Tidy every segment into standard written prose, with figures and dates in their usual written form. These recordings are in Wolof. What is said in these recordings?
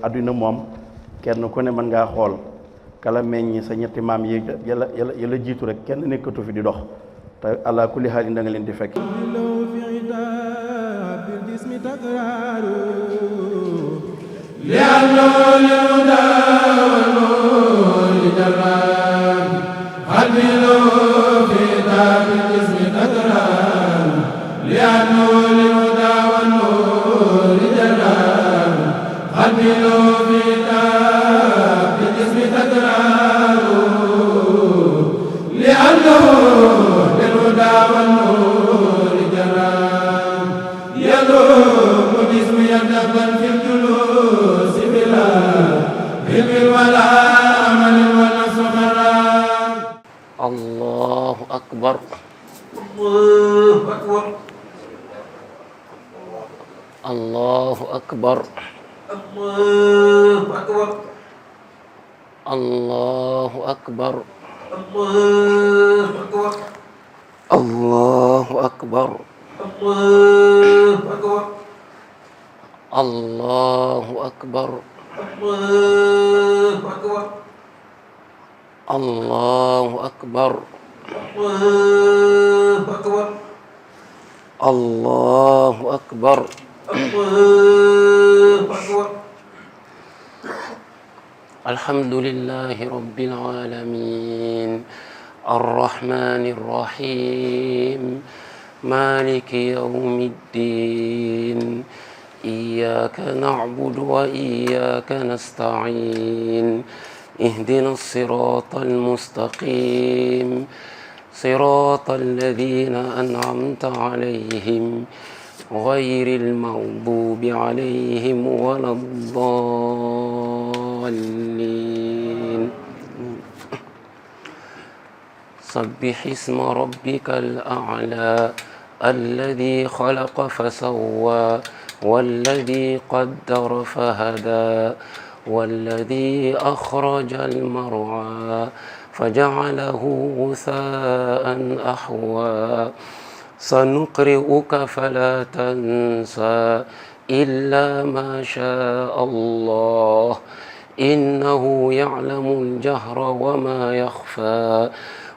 adduna moom kenn ku ne mën ngaa xool kala meññ sa ñetti maam yi yàlla jiitu rek kenn nekkatu fi di dox te ala kulli haal da nga leen di fekk الله أكبر الله أكبر الله أكبر الله أكبر الله أكبر الله أكبر الله أكبر الحمد لله رب العالمين الرحمن الرحيم مالك يوم الدين إياك نعبد وإياك نستعين اهدنا الصراط المستقيم صراط الذين أنعمت عليهم غير المغضوب عليهم ولا الضالين سبح اسم ربك الأعلى الذي خلق فسوى والذي قدر فهدى والذي أخرج المرعى فجعله غثاء أحوى سنقرئك فلا تنسى إلا ما شاء الله إنه يعلم الجهر وما يخفى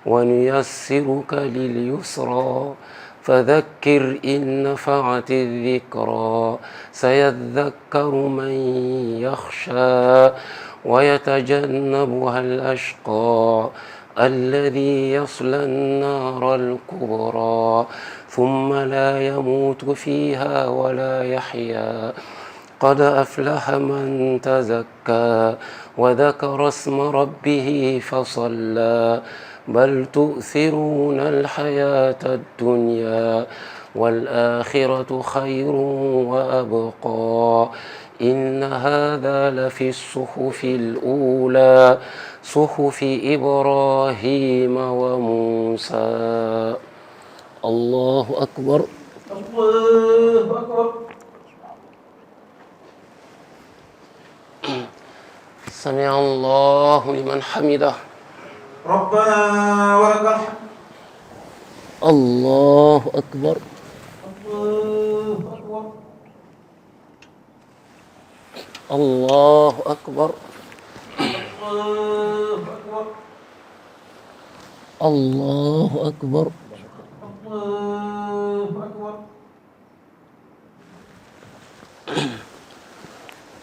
ونيسرك لليسرى فذكر إن نفعت الذكرى سيذكر من يخشى ويتجنبها الأشقى الذي يصلى النار الكبرى ثم لا يموت فيها ولا يحيا قد أفلح من تزكى وذكر اسم ربه فصلى بل تؤثرون الحياة الدنيا والآخرة خير وأبقى إن هذا لفي الصحف الأولى صحف إبراهيم وموسى الله أكبر الله أكبر سمع الله لمن حمده ربنا ولك الحمد الله أكبر الله أكبر الله أكبر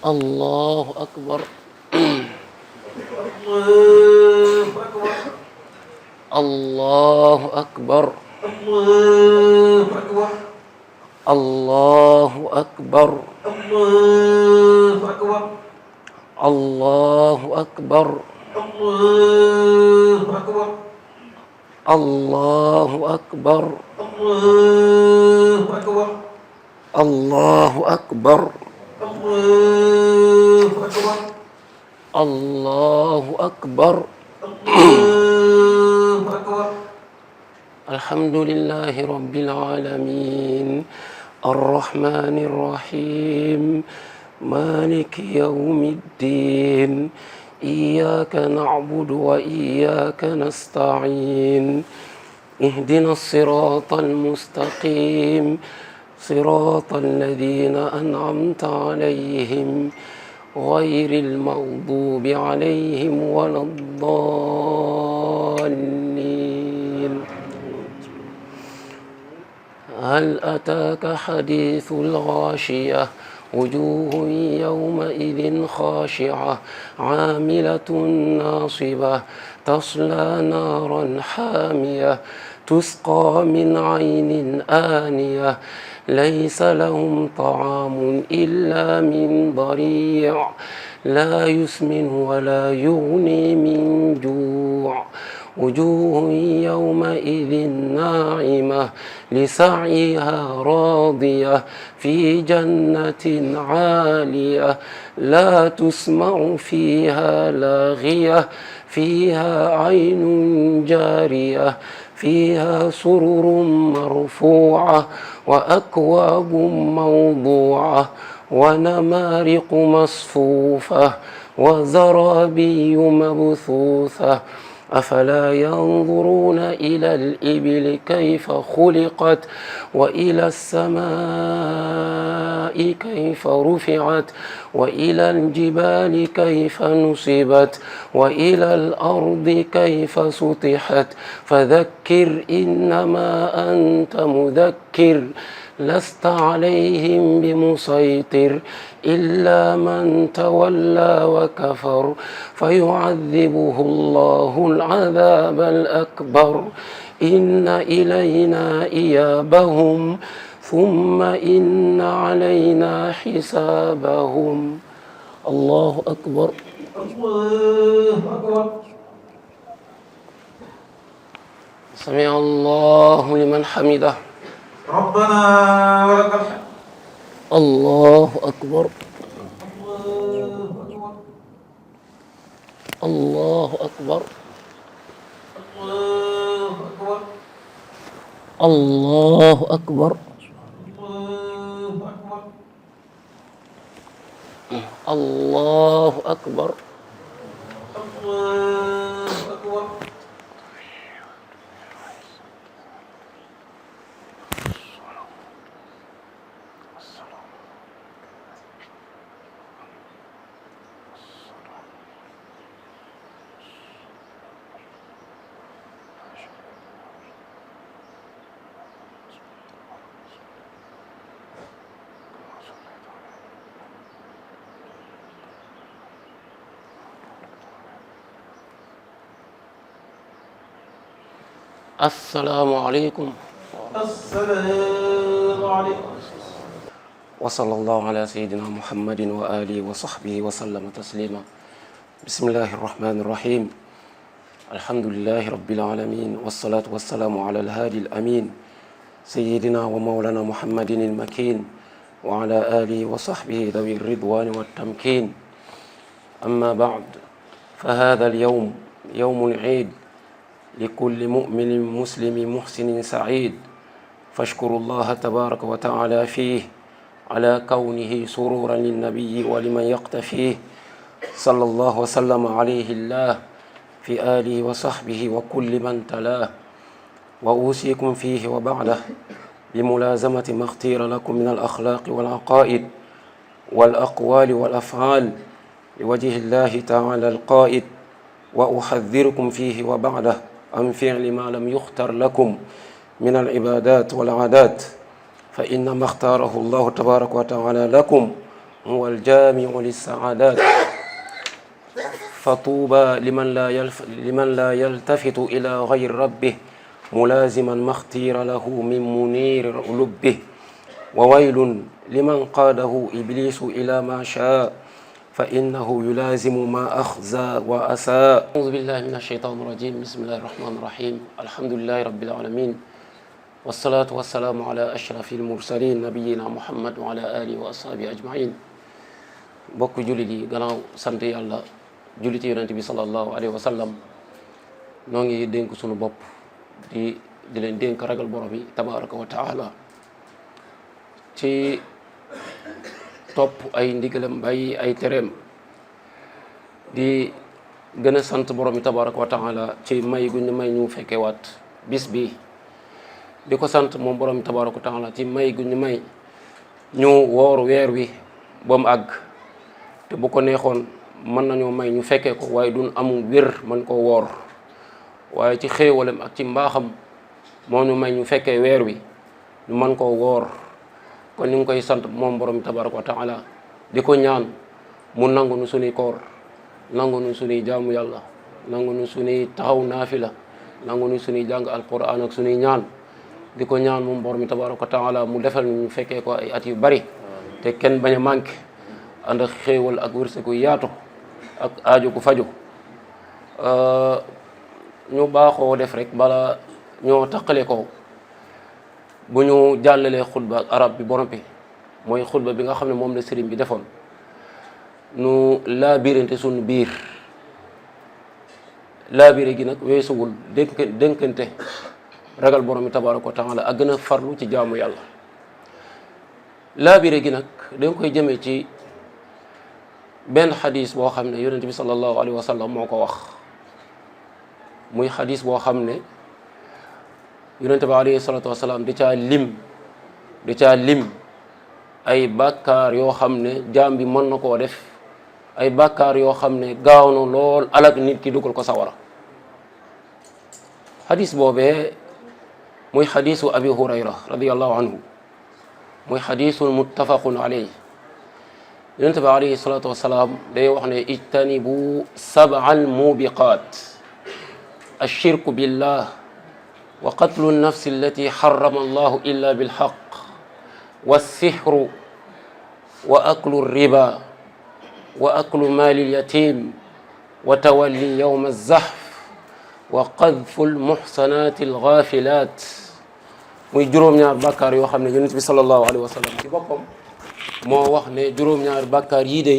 الله أكبر الله أكبر الله أكبر الله أكبر الله أكبر الله أكبر الله أكبر الحمد لله رب العالمين الرحمن الرحيم مالك يوم الدين إياك نعبد وإياك نستعين اهدنا الصراط المستقيم صراط الذين أنعمت عليهم غير المغضوب عليهم ولا الضالين. هل أتاك حديث الغاشية وجوه يومئذ خاشعة عاملة ناصبة تصلى نارا حامية تسقى من عين آنية ليس لهم طعام إلا من ضريع لا يسمن ولا يغني من جوع وجوه يومئذ ناعمة لسعيها راضية في جنة عالية لا تسمع فيها لاغية فيها عين جارية فيها سرر مرفوعة وأكواب موضوعة ونمارق مصفوفة وزرابي مبثوثة أفلا ينظرون إلى الإبل كيف خلقت وإلى السماء كيف رفعت وإلى الجبال كيف نصبت وإلى الأرض كيف سطحت فذكر إنما أنت مذكر لست عليهم بمسيطر إلا من تولى وكفر فيعذبه الله العذاب الأكبر إن إلينا إيابهم ثم إن علينا حسابهم. الله أكبر. الله أكبر. سمع الله لمن حمده. ربنا ولك الحمد. الله أكبر. الله أكبر. الله أكبر. الله أكبر. السلام عليكم. السلام عليكم. وصلى الله على سيدنا محمد وآله وصحبه وسلم تسليما. بسم الله الرحمن الرحيم. الحمد لله رب العالمين والصلاة والسلام على الهادي الأمين سيدنا ومولانا محمد المكين وعلى آله وصحبه ذوي الرضوان والتمكين. أما بعد فهذا اليوم يوم عيد لكل مؤمن مسلم محسن سعيد فاشكروا الله تبارك وتعالى فيه على كونه سرورا للنبي ولمن يقتفيه صلى الله وسلم عليه الله في آله وصحبه وكل من تلاه. وأوصيكم فيه وبعده بملازمة ما اختير لكم من الأخلاق والعقائد والأقوال والأفعال لوجه الله تعالى القائد. وأحذركم فيه وبعده عن فعل ما لم يختر لكم من العبادات والعادات فإنما اختاره الله تبارك وتعالى لكم هو الجامع للسعادات فطوبى لمن لا يلتفت إلى غير ربه ملازما ما اختير له من منير لبه وويل لمن قاده إبليس إلى ما شاء فإنه يلازم ما أخزى وأساء. أعوذ بالله من الشيطان الرجيم. بسم الله الرحمن الرحيم. الحمد لله رب العالمين والصلاة والسلام على أشرف المرسلين نبينا محمد وعلى آله وأصحابه أجمعين. bokk jullit yi gannaaw sant yàlla julliti yonent bi sallallahu alayhi wa sallam noo ngi dénk sunu bopp di leen dénk ragal borom bi tabaraka wa taala ci topp ay ndigalam bàyyi ay tereem di gën a sant borom bi tabaraka wa taala ci may gu ñu may ñu fekkewaat bis bi di ko sant moom borom bi tabaraka wa taala ci may gu ñu may ñu woor weer wi ba mu àgg te bu ko neexoon mën nañoo may ñu fekkee ko waaye duñ amul wér mën koo woor waaye ci xéewalem ak ci mbaaxam moo ñu may ñu fekkee weer wi ñu mën koo woor kon ñu ngi koy sant moom borom tabaraka wa taala di ko ñaan mu nangu nu suñuy koor nangu nu suñuy jaamu yàlla nangu nu suñuy taxaw naafila nangu nu suñuy jàng alquran ak suñuy ñaan di ko ñaan moom borom tabaraka wa taala mu defal ñu fekkee ko ay at yu bari te kenn bañ a manqué ànd ak xéewal ak wërsëgu yaatu ak aajo ku faju ñu baaxoo def rek bala ñoo taqale ko bu ñu jàllalee xutba ak arab bi borom bi mooy xutba bi nga xam ne moom la sëriñ bi defoon nu laabirante suñu biir laabire gi nag weesuwul dénkante ragal borom bi tabaraka wa taala ak gën a farlu ci jaamu yàlla laabire gi nag dañ koy jëmee ci benn xadis boo xam ne yonent bi sallallahu alayhi wa sallam moo ko wax muy xadis boo xam ne yonent bi alayhi salatu wasalaam di caa lim ay bàkkaar yoo xam ne jaam bi mën na koo def ay bàkkaar yoo xam ne gaaw na lool alak nit ki dugal ko sawara xadis boobee muy xadisu abi hurayra radiallahu anhu muy xadisun muttafaqun alayhi yonent bi alayhi salatu wasalaam day wax ne ijtanibu sab'al mubiqat ashirku billah wa qatlu nafsi allati harrama allahu illa bilhaq والسحر وأكل الربا وأكل مال اليتيم وتولي يوم الزحف وقذف المحصنات الغافلات muy juróom-ñaar bàkkaar yoo xam ne yonent bi sallallahu alayhi wa sallam ci boppam moo wax ne juróom-ñaar bàkkaar yii de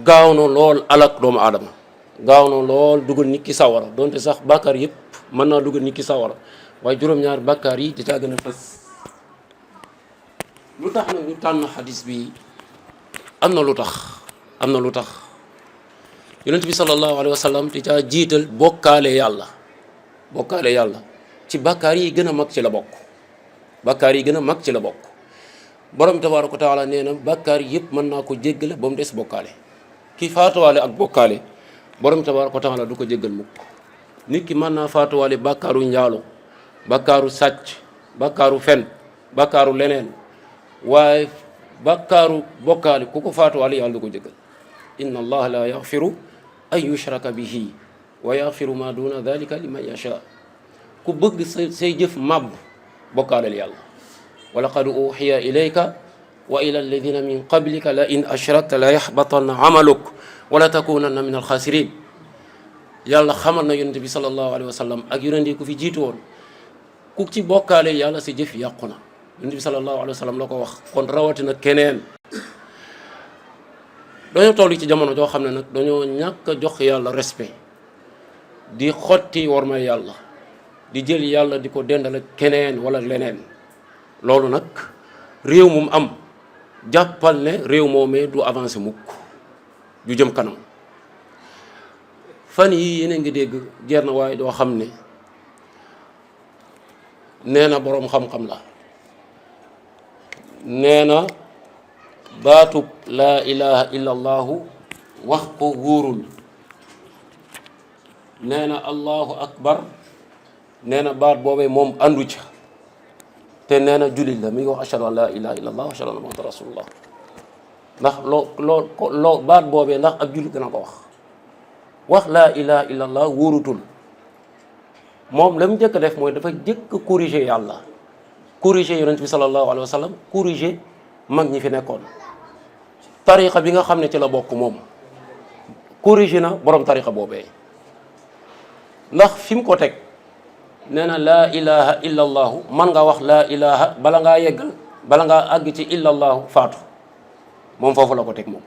gaaw na lool alak doomu aadama gaaw na lool dugal nit ki sawara donte sax bàkkaar yëpp mën naa dugal nit ki sawara waaye juróom-ñaar bàkkaar yi di caa gën a fës lu tax nag ñu tànn xadis bi am na lu tax yonent bi sallallahu alayhi wa sallam di caa jiital bokkaale yàlla ci bàkkaar yi gën a mag ci la bokk borom tabaaraka wa taala nee na bàkkaar yëpp mën naa ko jéggale ba mu des bokkaale ki faatuwaale ak bokkaale borom tabaaraka wa taala du ko jéggal mukk nit ki mën naa faatuwaale bàkkaaru njaalo bàkkaaru sàcc bàkkaaru fen bàkkaaru leneen waaye bàkkaaru bokkaale ku ko faatuwaale yàlla du ko jéggal inna allaha la yaxfiru an yushraka bihi wa yaxfiru ma duna dalika liman yasha ku bëgg say jëf màbb bokkaaleel yàlla wa laqad uxiya ilayka wa ila alladina min qablika la in ashrakta la yaxbatanna amaluk wala takunanna min alxaasirin yàlla xamal na yonente bi sallallahu alayhi wa sallam ak yonente yi ku fi jiitu woon ku ci bokkaaleel yàlla sa jëf yàqu na yonent bi sallallahu alayhi wa sallam la ko wax kon rawatina keneen dañoo toll ci jamono joo xam ne nag dañoo ñàkk a jox yàlla respect di xotti wormay yàlla di jël yàlla di ko dendal ak keneen wala leneen loolu nag réew mu am jàppal ne réew moomee du avancé mukk du jëm kanam fan yi yéen a ngi dégg jeer na waaye doo xam ne nee na boroom xam-xam la nee na baatub laa ilaha illa allahu wax ko wóorul nee na allahu akbar nee na baat boobee moom àndu ca te nee na jullit la mi ngi wax ashhadu an laa ilaha illa allah wa ashhadu anna muhammadan rasulullah ndax loo baat boobee ndax ab jullit dana ko wax laa ilaha illa allah wóorutul moom la mu njëkk a def mooy dafa jëkk corriger yàlla corriger yonent bi sallallahu alayhi wa sallam corriger mag ñi fi nekkoon tariqa bi nga xam ne ci la bokk moom corriger na borom tariqa boobee ndax fi mu ko teg nee na laa ilaha illa allahu man nga wax laa ilaha bala ngaa yeggal bala ngaa àgg ci illa allahu faatu moom foofu la ko teg moom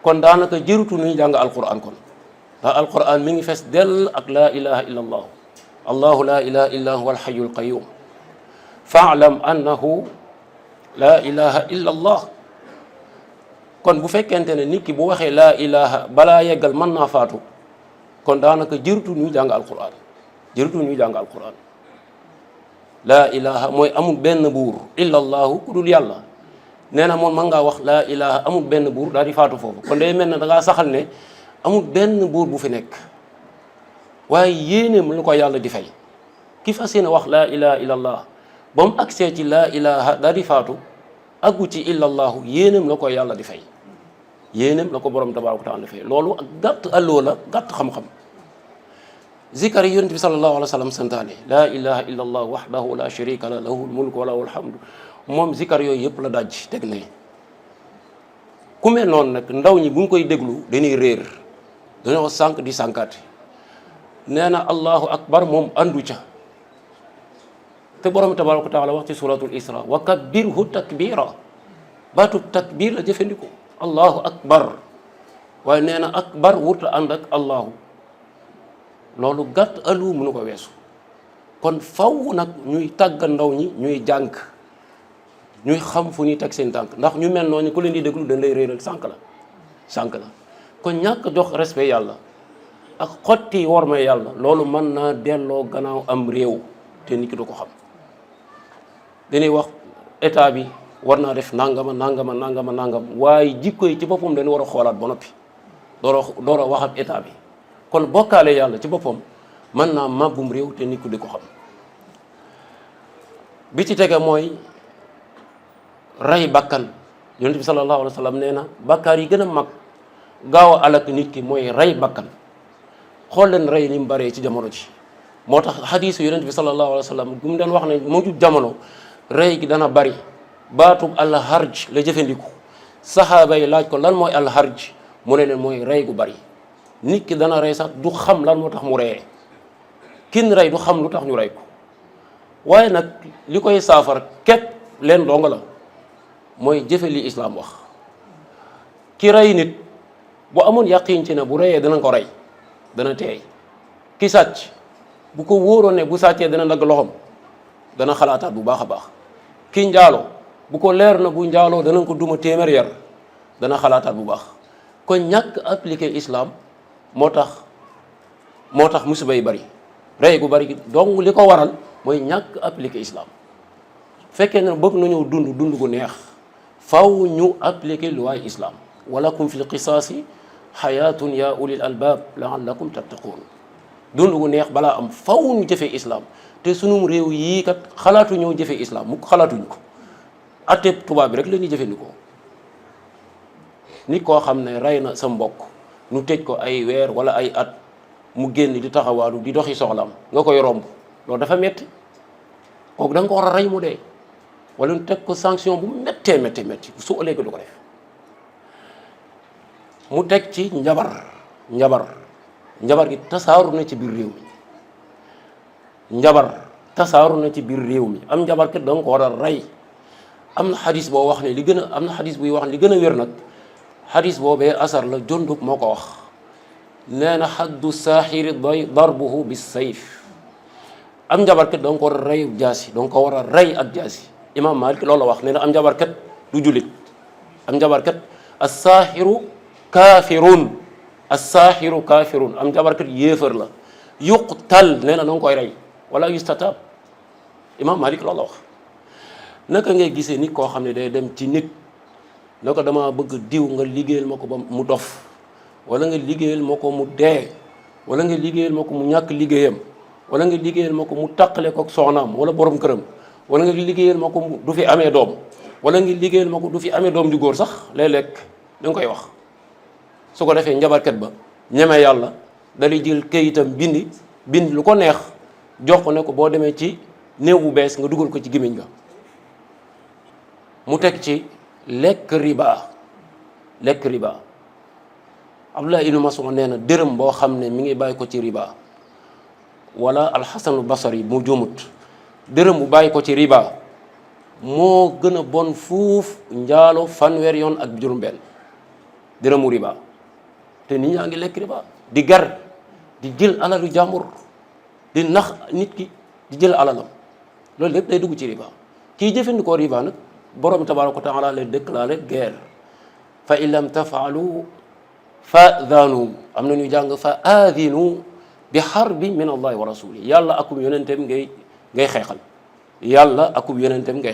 kon daanaka jërutu nuy jàng alquran kon ndax alquran mi ngi fees dell ak laa ilaha illa allahu allahu laa ilaha illa huwa alhayyul qayyum faalam annahu laa ilaha illa allah kon bu fekkente ne nit ki bu waxee laa ilaha balaa yeggal mën naa faatu kon daanaka jërutu ñuy jàng alquran laa ilaha mooy amul benn buur illa allahu ku dul yàlla nee na moom mën ngaa wax laa ilaha amul benn buur daal di faatu foofu kon day mel ne da ngaa saxal ne amul benn buur bu fi nekk waaye yéeneem lu ko yàlla di fay ki fas yéene wax laa ilaha illallah ba mu agsee ci laa ilaha daal di faatu aggu ci illallahu yéeneem la ko yàlla di fay yéeneem la ko borom tabaaraka wa taala di fay loolu ak gàtt alloo la gàtt xam-xam zikar yi yonent bi sallallahu alayhi wa sallam santaane laa ilaha illallah wahdahu la sharika la lahul mulku wa lahul hamdu moom zikar yooyu yëpp la daj teg ne ku mel noonu nag ndaw ñi bu ñu koy déglu dañuy réer dañoo sànq di sànkaate nee na allahu akbar moom andu ca te borom tabaraka wa taala wax ci suratul isra wa kabbirhu takbira baatu takbir la jëfandikoo allahu akbar waaye nee na akbar wurta ànd ak allahu loolu gàtt alu mënu ko weesu kon faw nag ñuy tàggat ndaw ñi ñuy jàng ñuy xam fu ñuy teg seen tànk ndax ñu mel noonu ku leen di déglu dañ lay réeral sànq la kon ñàkk jox respect yàlla ak xotti worma yàlla loolu mën naa delloo gannaaw am réew te nit ki du ko xam dañuy wax état bi war naa def nangama nangam waaye jikko yi ci boppam dañu war a xoolaat ba noppi door a wax ak état bi kon bokkaale yàlla ci boppam mën naa màbbum réew te nit ki di ko xam bi ci tege mooy rey bakkan yonent bi sallallahu alayhi wa sallam nee na bakkaar yi gën a mag gaaw a alak nit ki mooy rey bakkan xool leen rey ni mu baree ci jamono ji moo tax xadiisu yonent bi sallallahu alayhi wa sallam bu mu doon wax ne mujj jamono rey gi dana bari baatub alharj la jëfandiku saxaaba yi laaj ko lan mooy alharj mu ne leen mooy rey gu bari nit ki dana rey sax du xam lan moo tax mu reyee kin rey du xam lu tax ñu rey ko waaye nag li koy saafara képp leen dong la mooy jëfe li islaam wax ki rey nit bu amoon yaqiin ci ne bu reyee dana ko rey dana teey ki sàcc bu ko wóoroon ne bu sàccee dana dagg loxoom dana xalaataat bu baax a baax ki njaaloo bu ko leer na bu njaaloo dana ko duma téeméer yar dana xalaataat bu baax kon ñàkk appliqué islam moo tax musiba yi bari rey gu bari donc li ko waral mooy ñàkk appliqué islam fekkee ne bëgg nañoo dund gu neex faw ñu appliqué luwaay islam walakum fil qisaasi xayaatun ya ulil albab laallakum tattaqun dund gu neex balaa am faw ñu jëfee islam te sunum réew yii kat xalaatu ñoo jëfee islam mukk xalaatuñ ko atteb tubaab bi rek la ñuy jëfandikoo nit koo xam ne rey na sa mbokk ñu tëj ko ay weer wala ay at mu génn di taxawaalu di doxi soxlaam nga koy romb loolu dafa metti kooku da nga ko war a rey mu dee wala ñu teg ko sanction bu méttee métti su ëllëgee du ko def mu teg ci njabar gi tasaaru na ci biir réew mi tasaaru na ci biir réew mi am njabar kat da nga ko war a rey am na xadis boo wax ne li gën a wér nag xadis boobee asar la Jundub moo ko wax nee na xaddu saaxiri darbuhu bis sayf am njabarkat da nga ko war a rey jaasi da nga ko war a rey ak jaasi imam Malik loolu la wax nee na am njabarkat du jullit am njabarkat assaaxiru kaafirun am njabarkat yéefar la yuqtal nee na da nga koy rey wala yustatab imam Malik loolu la wax naka ngay gisee nit koo xam ne day dem ci nit na ko dama bëgg diw nga liggéeyal ma ko ba mu dof wala nga liggéeyal ma ko mu dee wala nga liggéeyal ma ko mu ñàkk liggéeyam wala nga liggéeyal ma ko mu taqale ko soxnaam wala borom këram wala nga liggéeyal ma ko du fi amee doom wala nga liggéeyal ma ko du fi amee doom ju góor sax léeg-léeg da nga koy wax su ko defee njabarkat ba ñeme yàlla dalay jël këyitam bind lu ko neex jox ko ne ko boo demee ci néew bu bees nga dugal ko ci gémmiñ nga mu teg ci lekk riba Abdullah ibn Mas'ud nee na dërëm boo xam ne mi ngi bàyyi ko ci riba wala alxasanu basari mu jumut dërëm bu bàyyi ko ci riba moo gën a bon fuuf njaalo fanweer yoon ak juróom-benn dërëmu riba te nit ñaa ngi lekk riba di gar di jël alalu jàmbur di nax nit ki di jël alalam loolu lépp day dugg ci riba kii jëfandikoo riba nag borom tabaaraka wa taala leen déclaré guerre fa in lam tafaalu fa daanu am na ñu jàng fa aadinu bi xarbi min allahi wa rasuli yàlla akub yonenteem ngay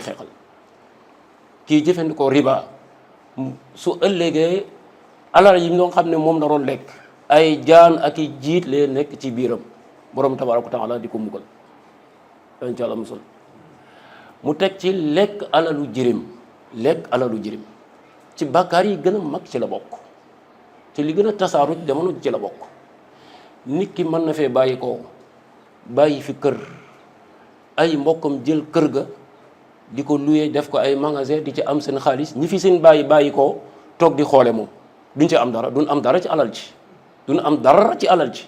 xeexal kii jëfandikoo riba su ëllëgee alal yi ñoo xam ne moom la doon lekk ay jaan ak i jiit lee nekk ci biiram borom tabaaraka wa taala di ko mbugal dañ ci Yàlla musal mu teg ci lekk alalu jirim ci bàkkaar yi gën a mag ci la bokk ci li gën a tasaaru ci jamono ci la bokk nit ki mën na fee bàyyi ko bàyyi fi kër ay mbokkam jël kër ga di ko loué def ko ay magasin di ci am seen xaalis ñi fi seen bàyyi ko toog di xoole moom duñ ci am dara duñ am dara ci alal ji duñ am dara ci alal ji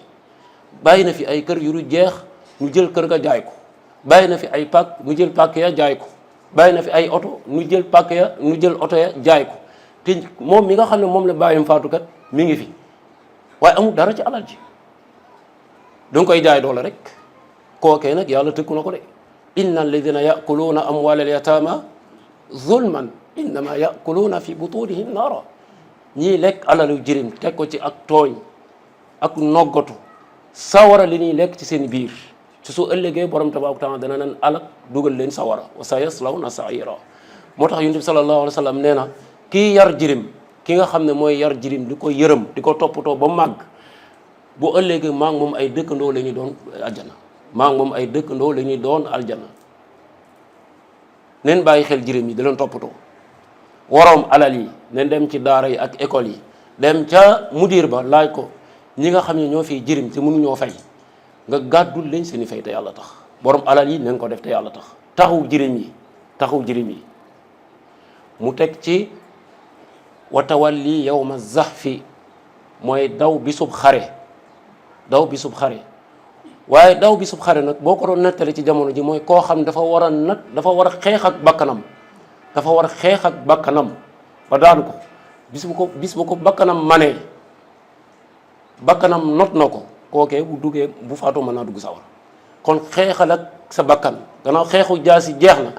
bàyyi na fi ay kër yu jeex ñu jël kër ga jaay ko bàyyi na fi ay pàkk ñu jël pàkk ya jaay ko bàyyi na fi ay oto ñu jël pàkk ya ñu jël oto ya jaay ko te moom mi nga xam ne moom la bàyyam faatukat mi ngi fi waaye amul dara ci alal ji danga koy jaay doole rek kookee nag yàlla tëkku na ko de inna alladina yakuluuna amwaal al yataama zulman innama yakuluuna fi butunihim naara ñii lekk alalu jirim teg ko ci ak tooñ ak noggatu sawara li ñuy lekk ci seen biir ci su ëllëgee borom tabaaraka taala dana leen alak dugal leen sawara wa sa yaslawna saira moo tax yonent bi sallallahu alayhi wa sallam nee na kii yar jirim ki nga xam ne mooy yar jirim di ko yërëm di ko toppatoo ba màgg bu ëllëgee maa ngi moom ay dëkkandoo la ñuy doon aljana maa ngi moom ay dëkkandoo la ñuy doon aljana neen bàyyi xel jirim yi di leen toppatoo waroom alal yi neen dem ci daara yi ak école yi dem ca mudir ba laaj ko ñi nga xam ne ñoo fiy jirim te mënuñoo fay nga gàddul leen seeni fay te yàlla tax borom alal yi neen ko def te yàlla tax taxaw jirim yi mu teg ci wa tawalli yawma zahfi mooy daw bisub xare waaye daw bisub xare nag boo ko doon nettali ci jamono ji mooy koo xam dafa war a xeex ak bakkanam ba daan ko bis bu ko bakkanam manee bakkanam not na ko kookee bu duggee bu faatoo mën naa dugg sawar kon xeexal ak sa bakkan gannaaw xeexu jaasi jeex na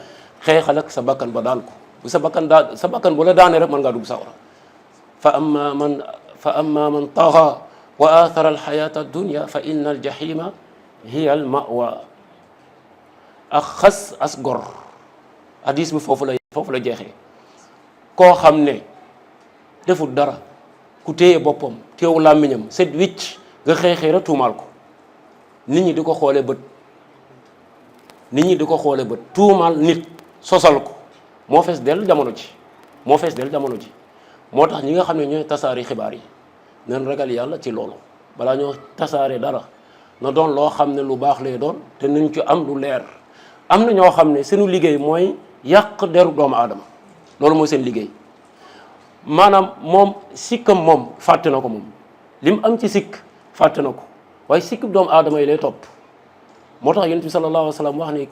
xeexal ak sa bakkan ba daan ko bu sa bakkan bu la daanee rek mën ngaa dugg sawara fa amma man taxa wa athara alxayata addunia fa inna aljahima hiya almawa ak xas as gor hadis bi foofu la jeexee koo xam ne deful dara ku téye boppam téew làmmiñam set wicc nga xeexee rek tuumaal ko nit ñi di ko xoolee bët tuumaal nit sosal ko moo fees del jamono ji moo tax ñi nga xam ne ñooy tasaari xibaar yi nañ ragal yàlla ci loolu balaa ñoo tasaare dara na doon loo xam ne lu baax lay doon te nañ ci am lu leer am na ñoo xam ne seenu liggéey mooy yàq deru doomu aadama loolu mooy seen liggéey maanaam moom sikkam moom fàtte na ko moom li mu am ci sikk fàtte na ko waaye sikk doomu aadama yi lay topp moo tax yonent bi sallallahu alayhi wa sallam wax ne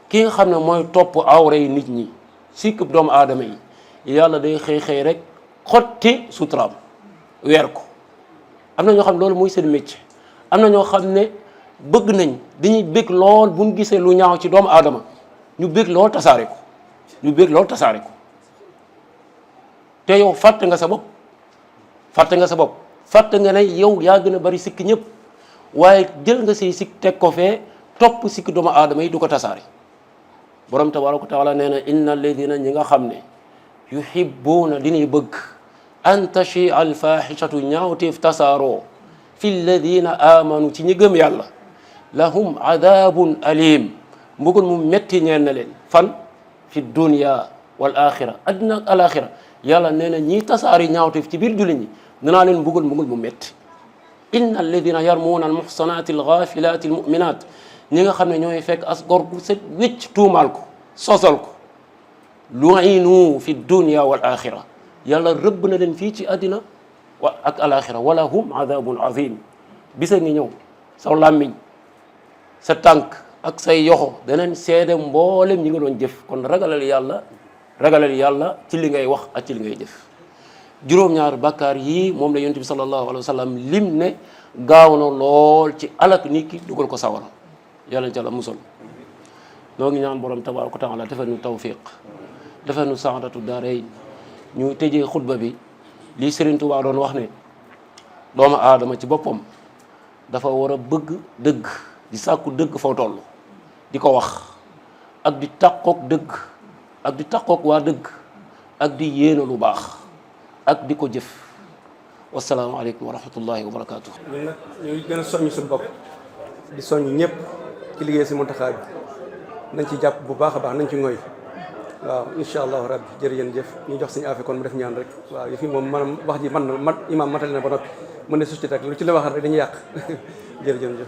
ki nga xam ne mooy topp awra yi nit ñi sikk doomu aadama yi yàlla day xëy rek xotti suturaam weer ko am na ñoo xam ne loolu mooy seen métier am na ñoo xam ne bëgg nañ dañuy bëgg lool bu ñu gisee lu ñaaw ci doomu aadama ñu bëgg lool tasaare ko te yow fàtte nga sa bopp fàtte nga ne yow yaa gën a bari sikk ñëpp waaye jël nga say sikk teg ko fee topp sikk doomu aadama yi du ko tasaare borom tabaaraka wa taala nee na inna alladina ñi nga xam ne yuhibbuuna dinay bëgg an tachia alfaxishatu ñaawteef tasaaroo fi alladina amanu ci ñi gëm yàlla lahum adabun alim mbugal mu metti ñeen na leen fan fi dunia wal axira addina ak alaxira yàlla nee na ñiy tasaari ñaawteef ci biir jullit ñi danaa leen mbugal mu metti inna alladina yarmuuna almuxsanati alxafilati almuminat ñi nga xam ne ñooy fekk as gor gu set wécc tuumaal ko sosal ko lu'inu fi dunia wal axira yàlla rëbb na leen fii ci àddina ak alaxira wala hum adabun azim bisa ngi ñëw sa làmmiñ sa tànk ak say yoxo daneen seede mboolem ñi nga doon jëf kon ragalal yàlla ci li ngay wax ak ci li ngay jëf juróom-ñaar bàkkaar yii moom la yonent bi sallallahu alayhi wa sallam lim ne gaaw na lool ci alak nit ki dugal ko sawara yàlla ca la musal noo ngi ñaan borom tabaaraka wa taala defal ñu tawfiq defal ñu saadatu daareyn ñu tëjee xutba bi lii Serigne Touba doon wax ne doomu aadama ci boppam dafa war a bëgg dëgg di sàkku dëgg foo toll di ko wax ak di tàqoog dëgg ak di tàqoog waa dëgg ak di yéene lu baax ak di ko jëf wasalaamaaleykum wa rahmatullahi wa barakaatu. ñun nag ñuy gën a soññ suñu bopp di soññ ñëpp ci liggéey si Muntaxa bi nañ ci jàpp bu baax a baax nañ ci ngoy waaw incha allahu rabbi jërëjëf ñu jox suñu affaire kon mu def ñaan rek waaw yëf yi moom maanaam wax ji man na imaam matali na ba noppi mën ne société rek lu ci la waxal rek dañuy yàq jërëjëf